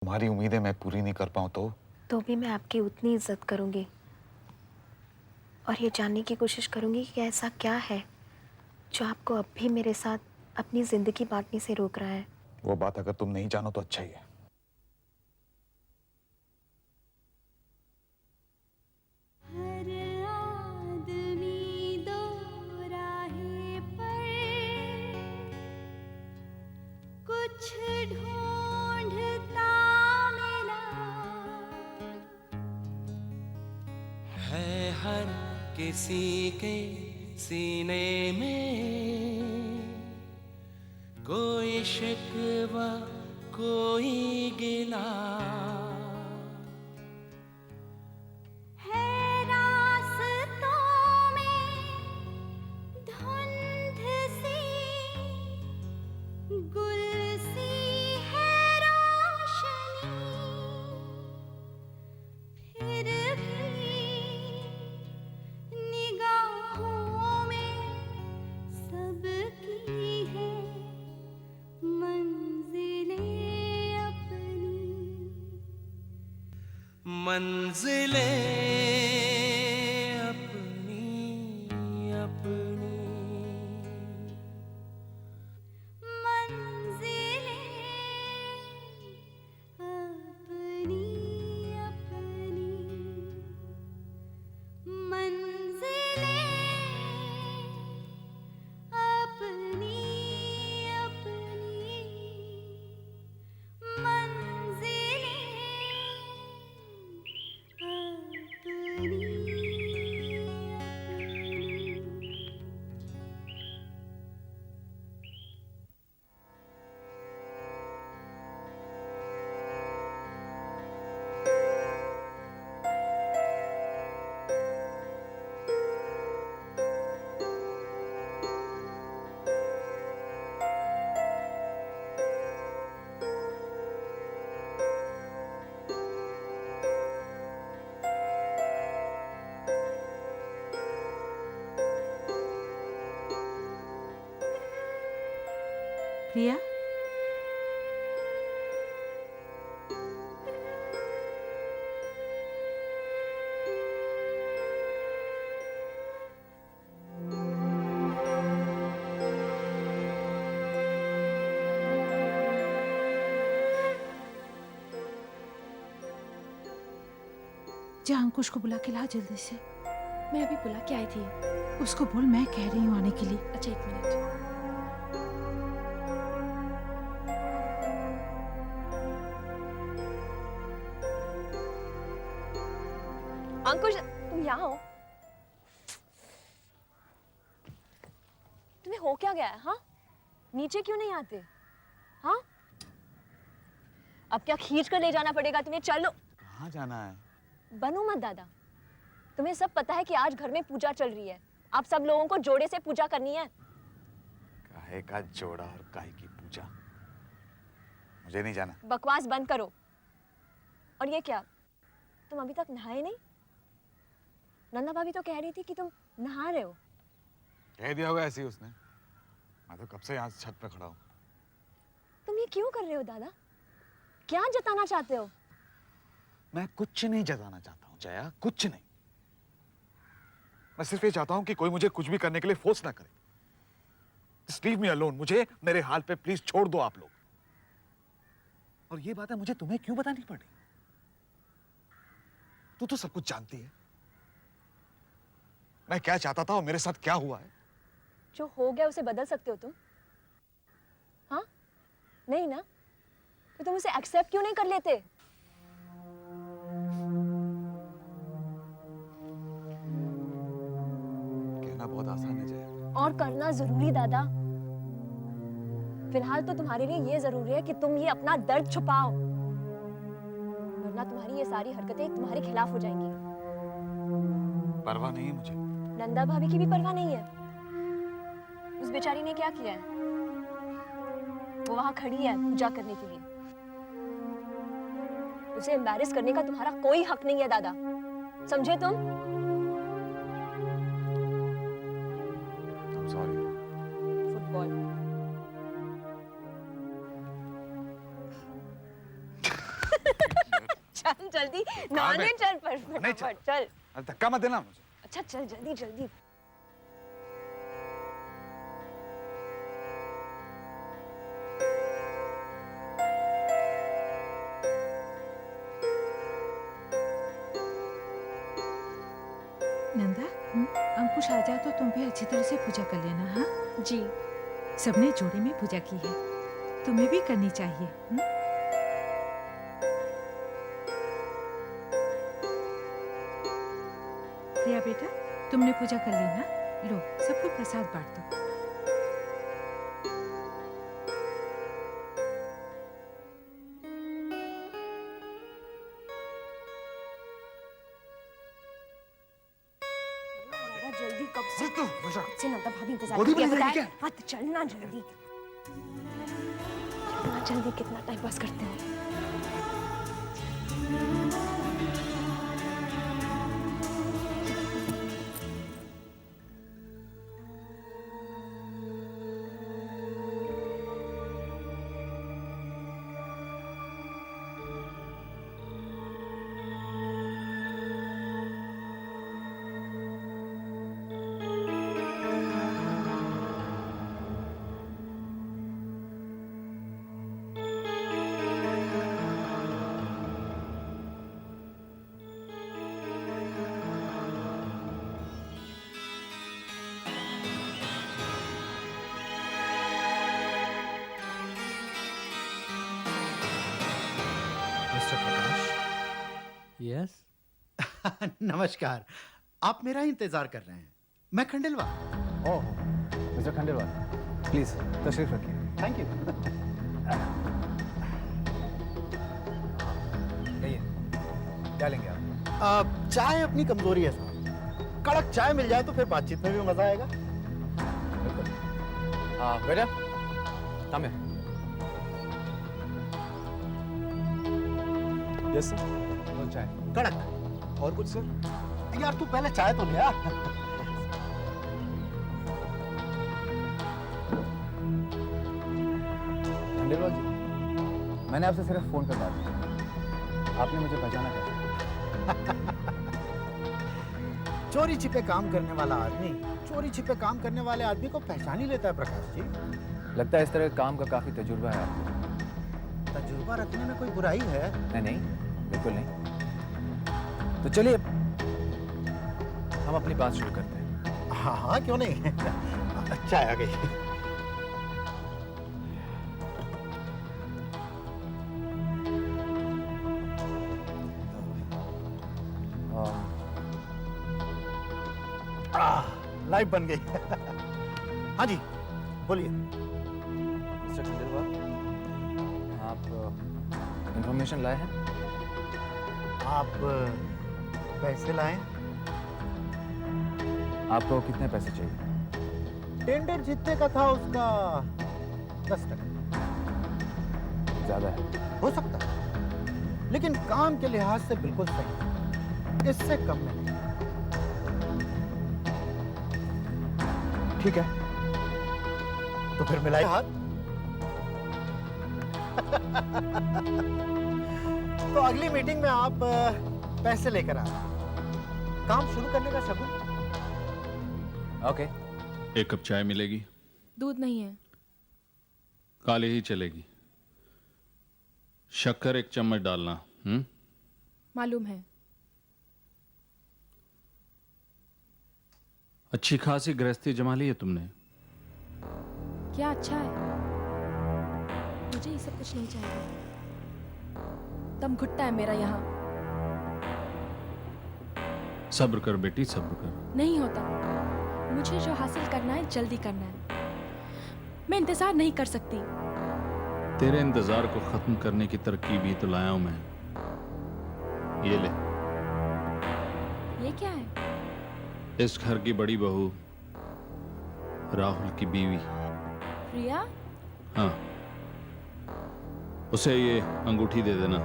तुम्हारी उम्मीदें मैं पूरी नहीं कर पाऊं तो भी मैं आपकी उतनी इज्जत करूंगी और ये जानने की कोशिश करूंगी कि ऐसा क्या है जो आपको अब भी मेरे साथ अपनी जिंदगी बांटने से रोक रहा है। वो बात अगर तुम नहीं जानो तो अच्छा ही है। हर आदमी दो राहें पर कुछ ढूंढता मिला है हर किसी के सीने में कोई शिकवा कोई गिला है रास्तों में धुंध सी गुल सी है रोशनी फिर भी निगाहों में सबकी है मंजिलें अपनी मंजिलें अपनी अपनी मंजिलें अपनी अपनी मंजिलें अपनी अपनी मंजिलें अपनी प्रिया, जा अंकुश को बुला के ला जल्दी से। मैं अभी बुला के आई थी। उसको बोल मैं कह रही हूँ आने के लिए। अच्छा, 1 मिनट। अंकुश, तुम यहाँ हो? तुम्हें हो क्या गया है? हाँ, नीचे क्यों नहीं आते? हाँ, अब क्या खींच कर ले जाना पड़ेगा तुम्हें? चलो। कहाँ जाना है? बनो मत दादा, तुम्हें सब पता है कि आज घर में पूजा चल रही है। आप सब लोगों को जोड़े से पूजा करनी है। काहे का जोड़ा और काहे की पूजा? मुझे नहीं जाना। बकवास बंद करो। और ये क्या, तुम अभी तक नहाए नहीं? नंदा भाभी तो कह रही थी कि तुम नहा रहे हो। कह दिया होगा ऐसे ही उसने। मैं तो कब से यहाँ छत पे खड़ा हूँ। तुम ये क्यों कर रहे हो दादा? क्या जताना चाहते हो? मैं कुछ नहीं जताना चाहता हूँ जया, कुछ नहीं। मैं सिर्फ ये चाहता हूँ कि कोई मुझे कुछ भी करने के लिए फोर्स ना करे। Just leave me alone। मुझे मेरे हाल पे प्लीज छोड़ दो आप लोग। और ये बात है मुझे तुम्हें क्यों बतानी पड़ी? तू तो सब कुछ जानती है। मैं क्या चाहता था और मेरे साथ क्या हुआ है। जो हो गया उसे बदल सकते हो तुम? हाँ, नहीं ना? तो तुम उसे एक्सेप्ट क्यों नहीं कर लेते? कहना बहुत आसान है जया। और करना जरूरी दादा। फिलहाल तो तुम्हारे लिए ये जरूरी है कि तुम ये अपना दर्द छुपाओ, वरना तुम्हारी ये सारी हरकतें तुम्हारे खिलाफ हो जाएंगी। परवाह नहीं है मुझे। नंदा भाभी की भी परवाह नहीं है। उस बेचारी ने क्या किया है? वो वहां खड़ी है पूजा करने के लिए। उसे एम्बैरेस करने का तुम्हारा कोई हक नहीं है दादा, समझे तुम? I'm sorry। फुटबॉल। जल्दी कहाँ नहाने मैं? चल पर नहीं चल। फटाफट चल। अरे धक्का मत देना मुझे। अच्छा चल जल्दी जल्दी। नंदा अंकुश आ जाए तो तुम भी अच्छी तरह से पूजा कर लेना। हाँ जी। सबने जोड़ी में पूजा की है, तुम्हें भी करनी चाहिए। प्रिया बेटा, तुमने पूजा कर ली ना? लो सबको प्रसाद बांट दो। दादा जल्दी कब से अरे तू वर्षा, से नंदा भाभी इंतजार गोदी कर रही में है, लेगी बताए? क्या? हाँ तो चलना जल्दी। चलना जल्दी, कितना टाइम पास करते हो। मिस्टर प्रकाश। यस। नमस्कार। आप मेरा इंतजार कर रहे हैं। मैं खंडेलवाल। ओह मिस्टर खंडेलवाल, प्लीज तशरीफ रखिए। Thank you. कहिए क्या लेंगे आप? चाय अपनी कमजोरी है साहब। कड़क चाय मिल जाए तो फिर बातचीत में भी मजा आएगा। बिल्कुल। हाँ बेटा, कम है। यस सर, वो चाय। कड़क। और कुछ सर? यार तू पहले चाय तो ले आ। खंडेलवाल जी, मैंने आपसे सिर्फ फोन पर बात की, आपने मुझे पहचाना कैसे? चोरी छिपे काम करने वाला आदमी चोरी छिपे काम करने वाले आदमी को पहचान ही लेता है प्रकाश जी। लगता है इस तरह के काम का काफी तजुर्बा है आपको। तजुर्बा रखने में कोई बुराई है? नहीं नहीं, बिल्कुल नहीं। तो चलिए हम अपनी बात शुरू करते हैं। हाँ हाँ क्यों नहीं। चाय आ गई। लाइव बन गई। हाँ जी बोलिए। मिस्टर खंडेलवाल, आप इंफॉर्मेशन लाए हैं? आप पैसे लाएं? आपको कितने पैसे चाहिए? टेंडर जीतने का था उसका 10%। ज्यादा है। हो सकता है, लेकिन काम के लिहाज से बिल्कुल सही। इससे कम में नहीं। ठीक है, तो फिर मिलाए हाथ। तो अगली मीटिंग में आप पैसे लेकर आना। काम शुरू करने का सबूत। ओके। एक कप चाय मिलेगी? दूध नहीं है। काले ही चलेगी। शक्कर 1 चम्मच डालना। मालूम है। अच्छी खासी गृहस्थी जमा ली है तुमने। क्या अच्छा है? मुझे ये सब कुछ नहीं चाहिए। दम घुटता है मेरा यहाँ। सब्र कर बेटी, सब्र कर। नहीं होता। मुझे जो हासिल करना है जल्दी करना है। मैं इंतजार नहीं कर सकती। तेरे इंतजार को खत्म करने की तरकीब ही तो लाया हूं मैं। ये ले। ये क्या है? इस घर की बड़ी बहू, राहुल की बीवी। प्रिया? हाँ, उसे ये अंगूठी दे देना,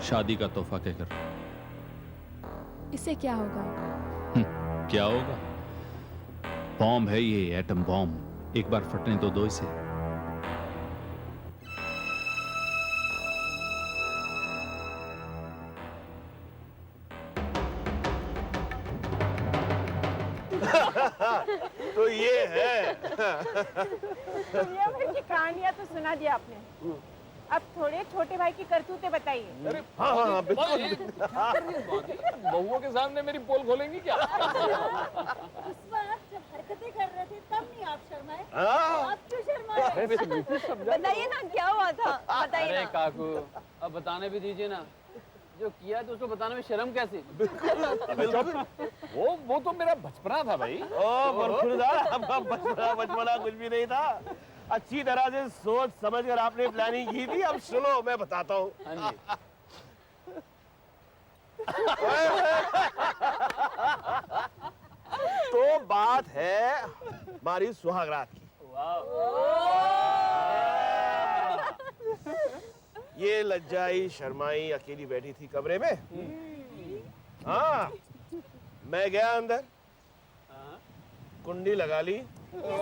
शादी का तोहफा कहकर। इससे क्या होगा? क्या होगा? बॉम्ब है ये, एटम बॉम्ब। एक बार फटने तो दो इसे। तो ये है। दुनिया भर की कहानियां तो सुना दिया आपने, अब थोड़े छोटे भाई की करतूतें बताइए। हाँ हाँ बिल्कुल। बहुओं के सामने मेरी पोल खोलेंगी क्या? उस वक्त जब हरकतें कर रहे थे तब नहीं आप शर्माए, हाँ। आप क्यों शर्माए? बताइए ना क्या हुआ था, बताइए अरे ना। काकू, अब बताने भी दीजिए ना। जो किया तो उसको बताने में शर्म कैसी? वो तो मेरा बचपना था भाई। ओ बरखुरदार, आपका बचपना कुछ भी नहीं था। अच्छी तरह से सोच समझ कर आपने प्लानिंग की थी। अब सुनो मैं बताता हूँ। हाँ जी। तो बात है हमारी सुहागरात की। ये लज्जाई शर्माई अकेली बैठी थी कमरे में। हाँ, मैं गया अंदर, कुंडी लगा ली। अरे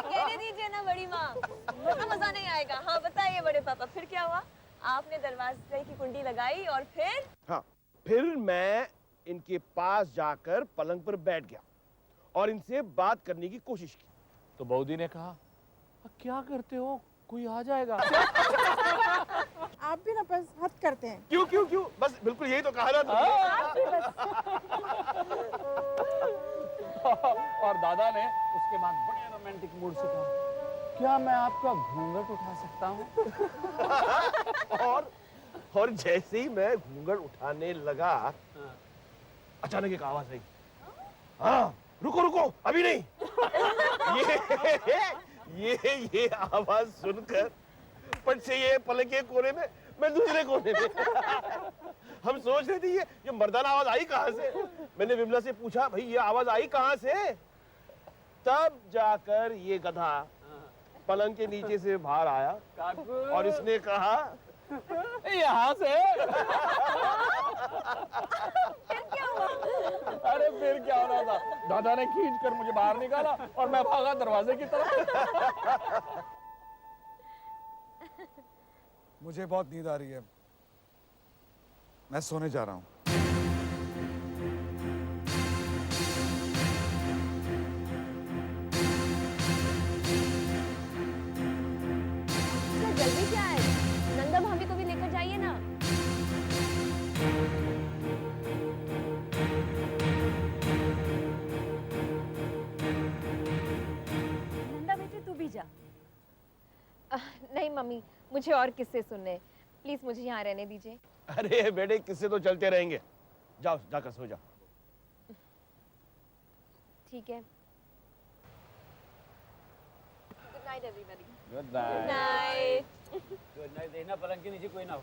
कहने दीजिए ना बड़ी माँ, मजा नहीं आएगा। हाँ बताइए बड़े पापा, फिर क्या हुआ? आपने दरवाजे की कुंडी लगाई और फिर? हाँ, फिर मैं इनके पास जाकर पलंग पर बैठ गया और इनसे बात करने की कोशिश की। तो बऊदी ने कहा, क्या करते हो, कोई आ जाएगा। आप भी ना बस हद करते हैं। क्यों क्यों क्यों? बस बिल्कुल यही तो कहा ना तुमने। और दादा ने उसके बाद बड़े रोमांटिक मूड से कहा, क्या मैं आपका घूंघट उठा सकता हूँ? और जैसे ही मैं घूंघट उठाने लगा, अचानक एक आवाज आई। हाँ, रुको रुको, अभी नहीं। ये आवाज सुनकर पट से ये पलंग के कोने में, मैं दूसरे कोने में। हम सोच रहे थे ये मर्दाना आवाज आई कहाँ से। मैंने विमला से पूछा, भाई ये आवाज आई कहाँ से? तब जाकर ये गधा पलंग के नीचे से बाहर आया और इसने कहा, यहाँ से। अरे फिर क्या होना था? दादा ने खींच कर मुझे बाहर निकाला और मैं भागा दरवाजे की तरफ। मुझे बहुत नींद आ रही है, मैं सोने जा रहा हूँ। जल्दी क्या है? नंदा भाभी को भी लेकर जाइए ना। नंदा बेटे तू भी जा। नहीं मम्मी, मुझे और किस्से सुनने हैं। प्लीज मुझे यहाँ रहने दीजिए। अरे बेटे किससे तो चलते रहेंगे, जाओ जाकर सो जाओ। ठीक है। Good night everybody. Good night. Good night. देखना पलंग के नीचे कोई ना हो।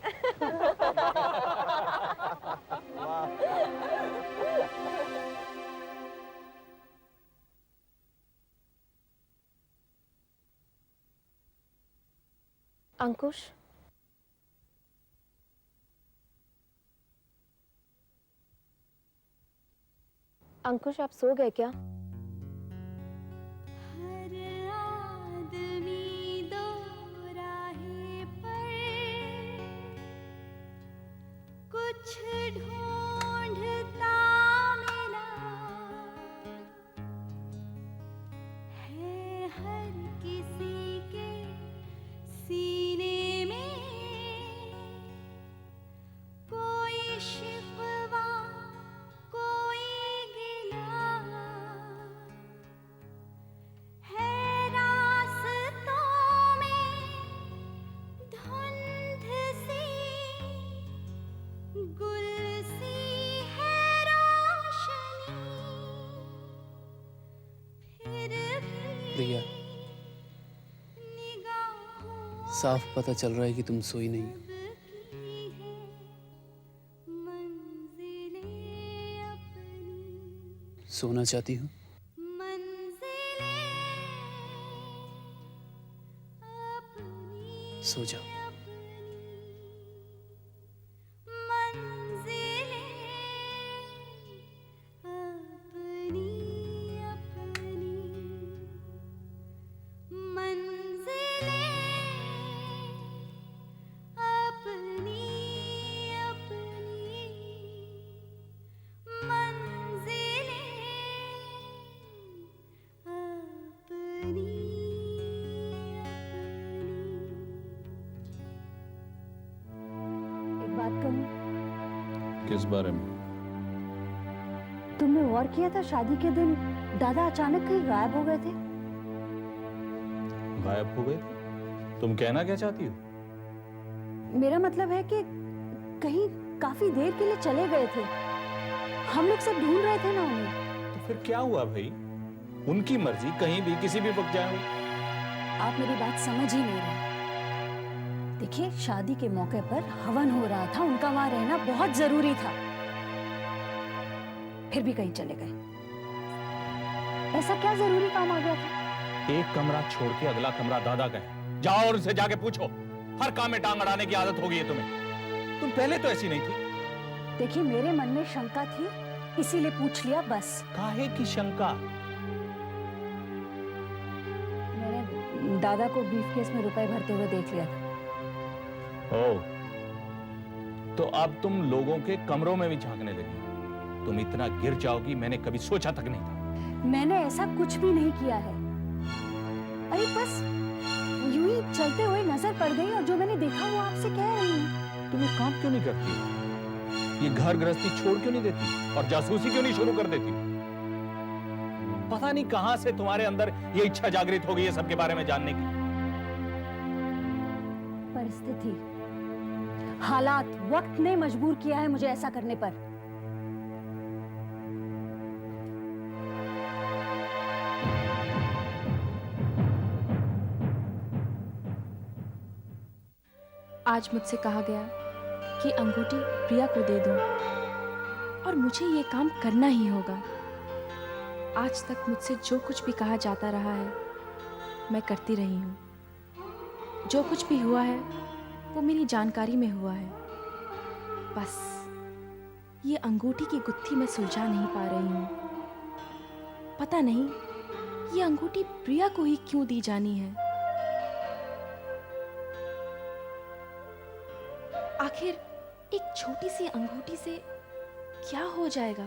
अंकुश, अंकुश आप सो गए क्या? हर आदमी दो राहे पर कुछ ढूंढता मिला है, हर किसी के सीने में कोई शिकवा कोई गिला है, रास्तों में धुंध सी गुल सी है रोशनी, फिर भी प्रिया, निगाहों साफ पता चल रहा है कि तुम सोई नहीं हो। की है मंजिलें अपनी, सोना चाहती हूँ? मंजिलें अपनी, सो जाओ। मंजिलें अपनी अपनी, मंजिलें अपनी अपनी, मंजिलें किस बारे में? तुमने गौर किया था शादी के दिन दादा अचानक कहीं गायब हो गए थे? गायब हो गए? तुम कहना क्या चाहती हो? मेरा मतलब है कि कहीं काफी देर के लिए चले गए थे। हम लोग सब ढूंढ रहे थे ना उन्हें। तो फिर क्या हुआ भाई? उनकी मर्जी, कहीं भी किसी भी वक्त जाए। आप मेरी बात समझ ही नहीं रहे। देखिए, शादी के मौके पर हवन हो रहा था, उनका वहां रहना बहुत जरूरी था। फिर भी कहीं चले गए। ऐसा क्या जरूरी काम आ गया था? एक कमरा छोड़ के अगला कमरा दादा का है। जाओ और उनसे जाके पूछो। हर काम में टांग अड़ाने की आदत हो गई है तुम्हें। तुम पहले तो ऐसी नहीं थी। देखिए, मेरे मन में शंका थी, इसीलिए पूछ लिया बस। काहे की शंका? मैंने दादा को ब्रीफकेस में रुपए भरते हुए देख लिया था। ओह, तो अब तुम लोगों के कमरों में भी झांकने लगी। तुम इतना गिर जाओगी मैंने कभी सोचा तक नहीं था। मैंने ऐसा कुछ भी नहीं किया है। अरे बस यूं ही चलते हुए नजर पड़ गई और जो मैंने देखा वो आपसे कह रही हूँ। तुम एक काम क्यों नहीं करती? ये घर गृहस्थी छोड़ क्यों नहीं देती और जासूसी क्यों नहीं शुरू कर देती? पता नहीं कहां से तुम्हारे अंदर ये इच्छा जागृत हो गई है सबके बारे में जानने की। परिस्थिति, हालात, वक्त ने मजबूर किया है मुझे ऐसा करने पर। आज मुझसे कहा गया कि अंगूठी प्रिया को दे दूं और मुझे ये काम करना ही होगा। आज तक मुझसे जो कुछ भी कहा जाता रहा है मैं करती रही हूँ। जो कुछ भी हुआ है वो मेरी जानकारी में हुआ है। बस ये अंगूठी की गुत्थी मैं सुलझा नहीं पा रही हूँ। पता नहीं ये अंगूठी प्रिया को ही क्यों दी जानी है। आखिर एक छोटी सी अंगूठी से क्या हो जाएगा?